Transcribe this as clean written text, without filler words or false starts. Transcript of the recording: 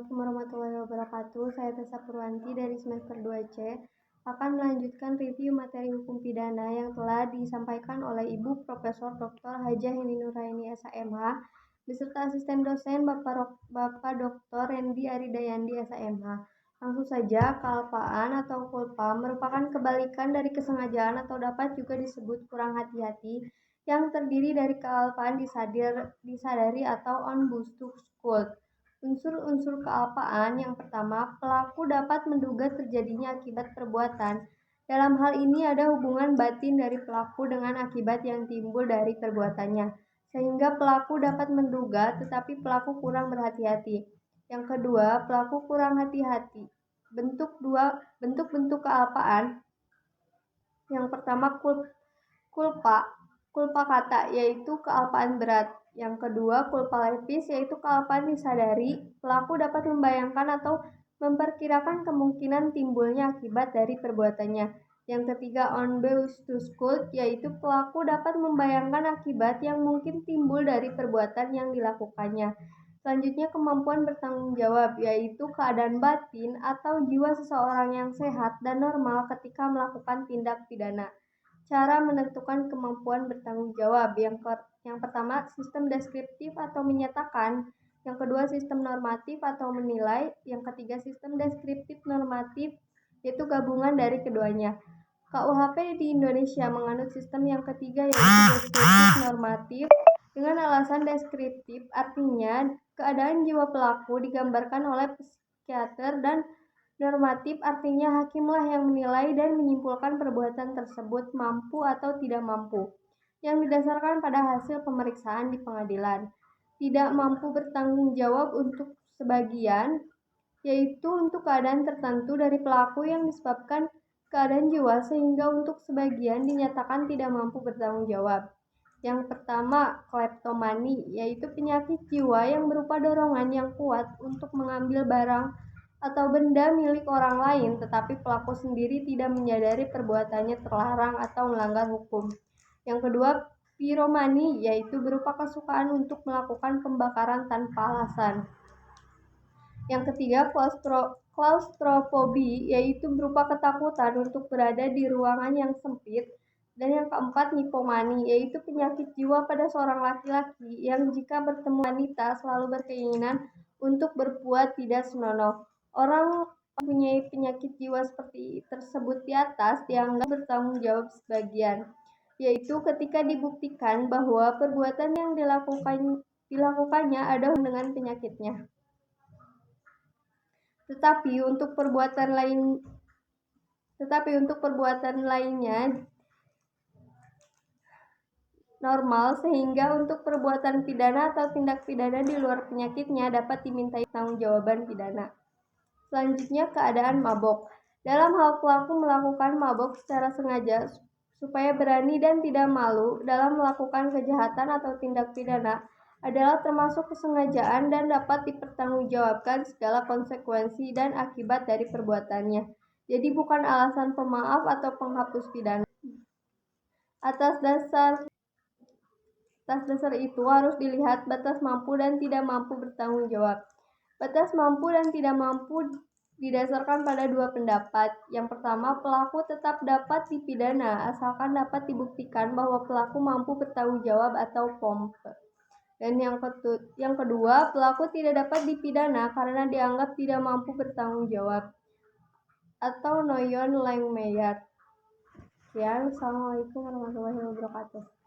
Assalamualaikum warahmatullahi wabarakatuh. Saya Tessa Purwanti dari semester 2C akan melanjutkan review materi hukum pidana yang telah disampaikan oleh Ibu Profesor Dr. Hajah Heni Nuraini SHMH beserta asisten dosen Bapak Dr. Rendi Aridayandi SHMH. Langsung saja, kealpaan atau culpa merupakan kebalikan dari kesengajaan atau dapat juga disebut kurang hati-hati yang terdiri dari kealpaan disadari atau on bustuskuld. Unsur-unsur kealpaan yang pertama, pelaku dapat menduga terjadinya akibat perbuatan. Dalam hal ini ada hubungan batin dari pelaku dengan akibat yang timbul dari perbuatannya, sehingga pelaku dapat menduga tetapi pelaku kurang berhati-hati. Yang kedua, pelaku kurang hati-hati. Bentuk-bentuk kealpaan. Yang pertama, culpa kata, yaitu kealpaan berat. Yang kedua, culpa levis, yaitu kealpaan disadari. Pelaku dapat membayangkan atau memperkirakan kemungkinan timbulnya akibat dari perbuatannya. Yang ketiga, onbustuskuld, yaitu pelaku dapat membayangkan akibat yang mungkin timbul dari perbuatan yang dilakukannya. Selanjutnya, kemampuan bertanggung jawab, yaitu keadaan batin atau jiwa seseorang yang sehat dan normal ketika melakukan tindak pidana. Cara menentukan kemampuan bertanggung jawab. Yang pertama, sistem deskriptif atau menyatakan. Yang kedua, sistem normatif atau menilai. Yang ketiga, sistem deskriptif normatif, yaitu gabungan dari keduanya. KUHP di Indonesia menganut sistem yang ketiga, yaitu deskriptif normatif. Dengan alasan deskriptif, artinya keadaan jiwa pelaku digambarkan oleh psikiater, dan normatif artinya hakimlah yang menilai dan menyimpulkan perbuatan tersebut mampu atau tidak mampu, yang didasarkan pada hasil pemeriksaan di pengadilan. Tidak mampu bertanggung jawab untuk sebagian, yaitu untuk keadaan tertentu dari pelaku yang disebabkan keadaan jiwa, sehingga untuk sebagian dinyatakan tidak mampu bertanggung jawab. Yang pertama, kleptomani, yaitu penyakit jiwa yang berupa dorongan yang kuat untuk mengambil barang atau benda milik orang lain, tetapi pelaku sendiri tidak menyadari perbuatannya terlarang atau melanggar hukum. Yang kedua, piromani, yaitu berupa kesukaan untuk melakukan pembakaran tanpa alasan. Yang ketiga, klaustrofobi, yaitu berupa ketakutan untuk berada di ruangan yang sempit. Dan yang keempat, nipomani, yaitu penyakit jiwa pada seorang laki-laki yang jika bertemu wanita selalu berkeinginan untuk berbuat tidak senonoh. Orang mempunyai penyakit jiwa seperti tersebut di atas dianggap bertanggung jawab sebagian, yaitu ketika dibuktikan bahwa perbuatan yang dilakukannya ada hubungan dengan penyakitnya. Tetapi untuk perbuatan lainnya normal, sehingga untuk perbuatan pidana atau tindak pidana di luar penyakitnya dapat dimintai pertanggungjawaban pidana. Selanjutnya, keadaan mabok. Dalam hal pelaku melakukan mabok secara sengaja supaya berani dan tidak malu dalam melakukan kejahatan atau tindak pidana adalah termasuk kesengajaan dan dapat dipertanggungjawabkan segala konsekuensi dan akibat dari perbuatannya. Jadi bukan alasan pemaaf atau penghapus pidana. Atas dasar itu harus dilihat batas mampu dan tidak mampu bertanggung jawab. Batas mampu dan tidak mampu didasarkan pada dua pendapat. Yang pertama, pelaku tetap dapat dipidana asalkan dapat dibuktikan bahwa pelaku mampu bertanggung jawab atau pompe. Dan yang kedua, pelaku tidak dapat dipidana karena dianggap tidak mampu bertanggung jawab atau noyon langmeyat. Sekian, Assalamualaikum warahmatullahi wabarakatuh.